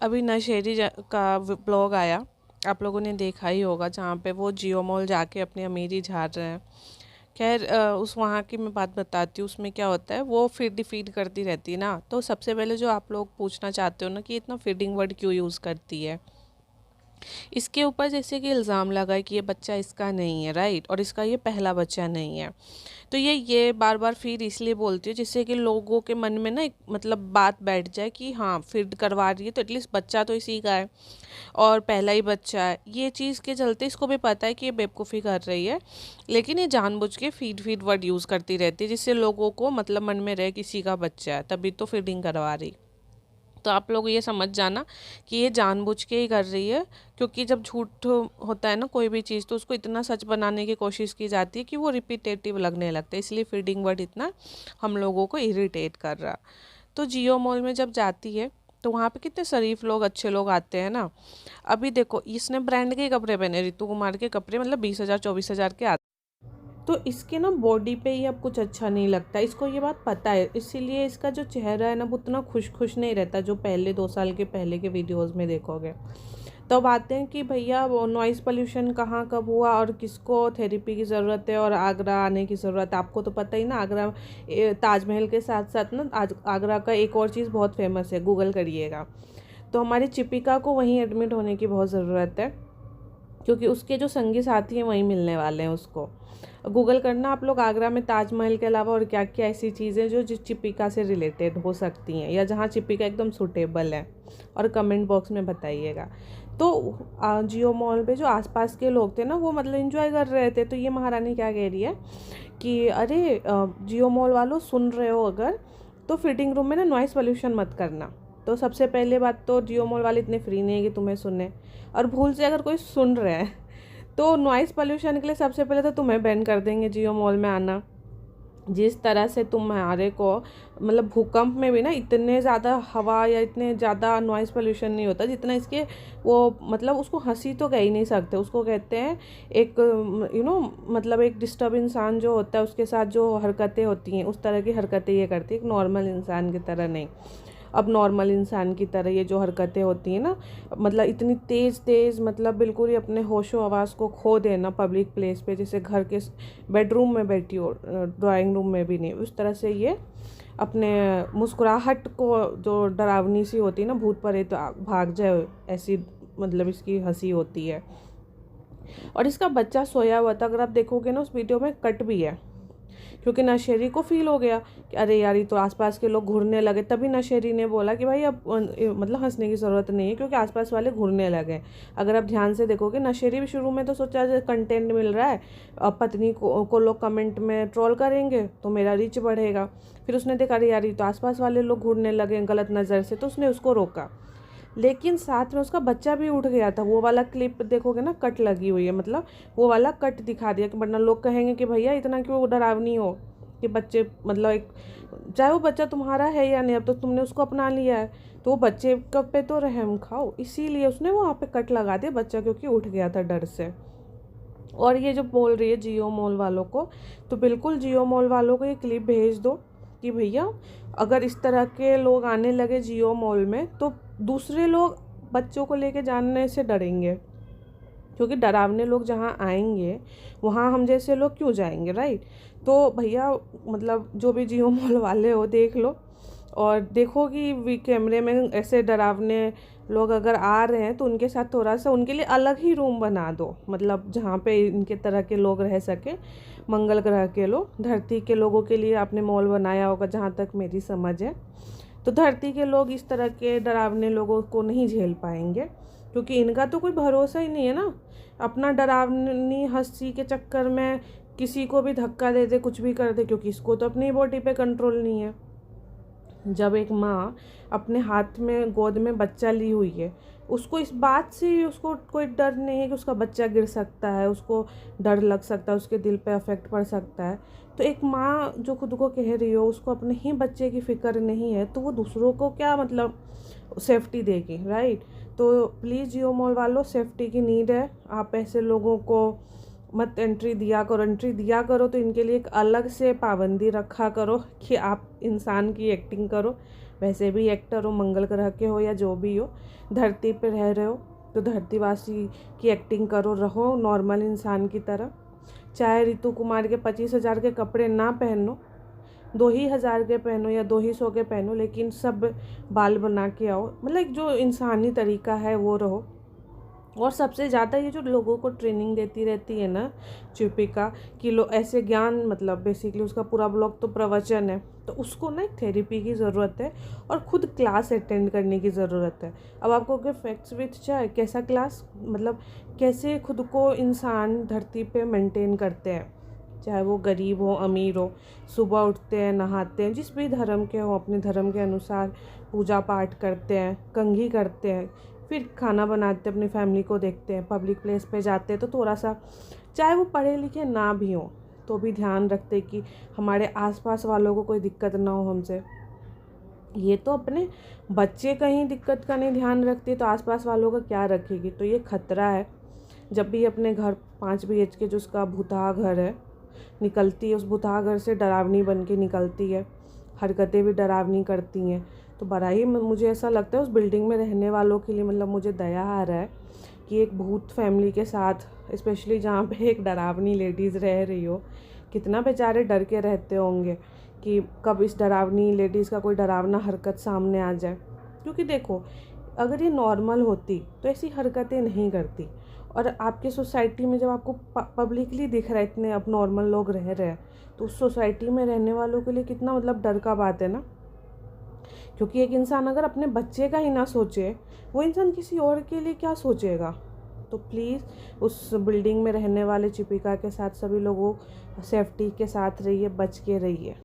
अभी नशेरी का ब्लॉग आया, आप लोगों ने देखा ही होगा, जहाँ पे वो जियो मॉल जाके अपनी अमीरी झाड़ रहे हैं। खैर उस वहाँ की मैं बात बताती हूँ। उसमें क्या होता है, वो फीड फीड करती रहती है ना। तो सबसे पहले जो आप लोग पूछना चाहते हो ना कि इतना फीडिंग वर्ड क्यों यूज़ करती है, इसके ऊपर जैसे कि इल्ज़ाम लगा है कि ये बच्चा इसका नहीं है, राइट, और इसका ये पहला बच्चा नहीं है। तो ये बार बार फिर इसलिए बोलती है जिससे कि लोगों के मन में ना एक मतलब बात बैठ जाए कि हाँ फीड करवा रही है तो एटलीस्ट बच्चा तो इसी का है और पहला ही बच्चा है। ये चीज़ के चलते इसको भी पता है कि ये बेवकूफ़ी कर रही है, लेकिन ये जानबूझ के फीड फीड वर्ड यूज़ करती रहती है जिससे लोगों को मतलब मन में रहे किसी का बच्चा है, तभी तो फीडिंग करवा रही। तो आप लोग ये समझ जाना कि ये जानबूझ के ही कर रही है, क्योंकि जब झूठ होता है ना कोई भी चीज़, तो उसको इतना सच बनाने की कोशिश की जाती है कि वो रिपीटेटिव लगने लगता है। इसलिए फीडिंग वर्ड इतना हम लोगों को इरिटेट कर रहा। तो जियो मॉल में जब जाती है तो वहाँ पे कितने शरीफ लोग, अच्छे लोग आते हैं ना। अभी देखो, इसने ब्रांड के कपड़े पहने, ऋतु कुमार के कपड़े, मतलब 20,000 24,000 के आते। तो इसके ना बॉडी पे ही अब कुछ अच्छा नहीं लगता, इसको ये बात पता है, इसीलिए इसका जो चेहरा है ना वो उतना खुश खुश नहीं रहता जो पहले 2 साल के पहले के वीडियोस में देखोगे। तो अब आते हैं कि भैया वो नॉइज़ पोल्यूशन कहाँ कब हुआ और किसको थेरेपी की ज़रूरत है और आगरा आने की ज़रूरत है। आपको तो पता ही ना, आगरा ताजमहल के साथ साथ ना आगरा का एक और चीज़ बहुत फेमस है, गूगल करिएगा। तो हमारी चिपिका को वहीं एडमिट होने की बहुत ज़रूरत है, क्योंकि उसके जो संगी साथी हैं वहीं मिलने वाले हैं उसको। गूगल करना आप लोग, आगरा में ताजमहल के अलावा और क्या क्या ऐसी चीज़ें जो जिस चिपिका से रिलेटेड हो सकती हैं या जहाँ चिपिका एकदम सूटेबल है, और कमेंट बॉक्स में बताइएगा। तो जियो मॉल पे जो आसपास के लोग थे ना वो मतलब एंजॉय कर रहे थे। तो ये महारानी क्या कह रही है कि अरे जियो मॉल वालों, सुन रहे हो अगर, तो फिटिंग रूम में ना नॉइस पोल्यूशन मत करना। तो सबसे पहले बात तो जियो मॉल वाले इतने फ्री नहीं है कि तुम्हें सुने, और भूल से अगर कोई सुन रहा है तो नॉइस पोल्यूशन के लिए सबसे पहले तो तुम्हें बैन कर देंगे जियो मॉल में आना। जिस तरह से तुम्हारे को मतलब भूकंप में भी ना इतने ज़्यादा हवा या इतने ज़्यादा नॉइस पोल्यूशन नहीं होता जितना इसके, वो मतलब उसको हंसी तो कह ही नहीं सकते, उसको कहते हैं एक मतलब एक डिस्टर्ब इंसान जो होता है उसके साथ जो हरकतें होती हैं उस तरह की हरकतें ये करती है, एक नॉर्मल इंसान की तरह नहीं। अब नॉर्मल इंसान की तरह ये जो हरकतें होती हैं ना, मतलब इतनी तेज़ तेज़, मतलब बिल्कुल ही अपने होशो आवाज़ को खो देना पब्लिक प्लेस पे, जैसे घर के बेडरूम में बैठी हो, ड्राइंग रूम में भी नहीं, उस तरह से ये अपने मुस्कुराहट को जो डरावनी सी होती है ना, भूत प्रेत भाग जाए ऐसी मतलब इसकी हंसी होती है। और इसका बच्चा सोया हुआ था, अगर आप देखोगे ना उस वीडियो में कट भी है, क्योंकि नशेरी को फील हो गया कि अरे यार ये तो आसपास के लोग घूरने लगे, तभी नशेरी ने बोला कि भाई अब मतलब हंसने की ज़रूरत नहीं है क्योंकि आसपास वाले घूरने लगे। अगर आप ध्यान से देखोगे, नशेरी भी शुरू में तो सोचा कंटेंट मिल रहा है, अब पत्नी को लोग कमेंट में ट्रोल करेंगे तो मेरा रीच बढ़ेगा। फिर उसने देखा अरे यार ये तो आसपास वाले लोग घूरने लगे गलत नज़र से, तो उसने उसको रोका। लेकिन साथ में उसका बच्चा भी उठ गया था। वो वाला क्लिप देखोगे ना, कट लगी हुई है, मतलब वो वाला कट दिखा दिया कि वरना लोग कहेंगे कि भैया इतना क्यों डरावनी हो कि बच्चे मतलब एक, चाहे वो बच्चा तुम्हारा है या नहीं, अब तो तुमने उसको अपना लिया है तो वो बच्चे पे तो रहम खाओ। इसीलिए उसने वहाँ पे कट लगा दिया बच्चा, क्योंकि उठ गया था डर से। और ये जो बोल रही है जियो मॉल वालों को, तो बिल्कुल जियो मॉल वालों को ये क्लिप भेज दो कि भैया अगर इस तरह के लोग आने लगे जियो मॉल में तो दूसरे लोग बच्चों को लेके जाने से डरेंगे, क्योंकि डरावने लोग जहाँ आएंगे वहाँ हम जैसे लोग क्यों जाएंगे, राइट। तो भैया मतलब जो भी जियो मॉल वाले हो, देख लो और देखो कि कैमरे में ऐसे डरावने लोग अगर आ रहे हैं तो उनके साथ थोड़ा सा उनके लिए अलग ही रूम बना दो, मतलब जहाँ पे इनके तरह के लोग रह सके। मंगल ग्रह के लोग, धरती के लोगों के लिए आपने मॉल बनाया होगा जहाँ तक मेरी समझ है। तो धरती के लोग इस तरह के डरावने लोगों को नहीं झेल पाएंगे, क्योंकि इनका तो कोई भरोसा ही नहीं है ना। अपना डरावनी हंसी के चक्कर में किसी को भी धक्का दे दे, कुछ भी कर दे, क्योंकि इसको तो अपनी बॉडी पे कंट्रोल नहीं है। जब एक माँ अपने हाथ में गोद में बच्चा ली हुई है, उसको इस बात से उसको कोई डर नहीं है कि उसका बच्चा गिर सकता है, उसको डर लग सकता है, उसके दिल पे अफेक्ट पड़ सकता है। तो एक माँ जो खुद को कह रही हो उसको अपने ही बच्चे की फ़िक्र नहीं है, तो वो दूसरों को क्या मतलब सेफ्टी देगी, राइट। तो प्लीज़ जियो मॉल वालों, सेफ्टी की नीड है, आप ऐसे लोगों को मत एंट्री दिया करो। एंट्री दिया करो तो इनके लिए एक अलग से पाबंदी रखा करो कि आप इंसान की एक्टिंग करो, वैसे भी एक्टर हो, मंगल ग्रह के हो या जो भी हो, धरती पे रह रहे हो तो धरतीवासी की एक्टिंग करो, रहो नॉर्मल इंसान की तरह। चाहे ऋतु कुमार के 25,000 के कपड़े ना पहनो, 2,000 के पहनो या 200 के पहनो, लेकिन सब बाल बना के आओ, मतलब जो इंसानी तरीका है वो रहो। और सबसे ज़्यादा ये जो लोगों को ट्रेनिंग देती रहती है ना चिपिका, कि लो ऐसे ज्ञान, मतलब बेसिकली उसका पूरा ब्लॉग तो प्रवचन है, तो उसको ना एक थेरेपी की ज़रूरत है और ख़ुद क्लास अटेंड करने की ज़रूरत है। अब आपको क्या फैक्ट्स विथ चाहे कैसा क्लास, मतलब कैसे खुद को इंसान धरती पे मेंटेन करते हैं, चाहे वो गरीब हो अमीर हो, सुबह उठते हैं, नहाते हैं, जिस भी धर्म के हो अपने धर्म के अनुसार पूजा पाठ करते हैं, कंघी करते हैं, फिर खाना बनाते हैं, अपनी फैमिली को देखते हैं, पब्लिक प्लेस पे जाते हैं तो थोड़ा सा, चाहे वो पढ़े लिखे ना भी हो तो भी ध्यान रखते कि हमारे आसपास वालों को कोई दिक्कत ना हो हमसे। ये तो अपने बच्चे कहीं दिक्कत का नहीं ध्यान रखती तो आसपास वालों का क्या रखेगी। तो ये खतरा है। जब भी अपने घर 5 BHK जो उसका भूतहा घर है निकलती है, उस भूतहा घर से डरावनी बन के निकलती है, हरकतें भी डरावनी करती हैं, तो बड़ा ही मुझे ऐसा लगता है उस बिल्डिंग में रहने वालों के लिए, मतलब मुझे दया आ रहा है कि एक भूत फैमिली के साथ, स्पेशली जहाँ पे एक डरावनी लेडीज़ रह रही हो, कितना बेचारे डर के रहते होंगे कि कब इस डरावनी लेडीज़ का कोई डरावना हरकत सामने आ जाए। क्योंकि देखो, अगर ये नॉर्मल होती तो ऐसी हरकतें नहीं करती। और आपके सोसाइटी में जब आपको पब्लिकली दिख रहा है इतने अब नॉर्मल लोग रह रहे हैं, तो उस सोसाइटी में रहने वालों के लिए कितना मतलब डर का बात है ना। क्योंकि एक इंसान अगर अपने बच्चे का ही ना सोचे, वो इंसान किसी और के लिए क्या सोचेगा। तो प्लीज़ उस बिल्डिंग में रहने वाले चिपिका के साथ सभी लोगों सेफ्टी के साथ रहिए, बच के रहिए।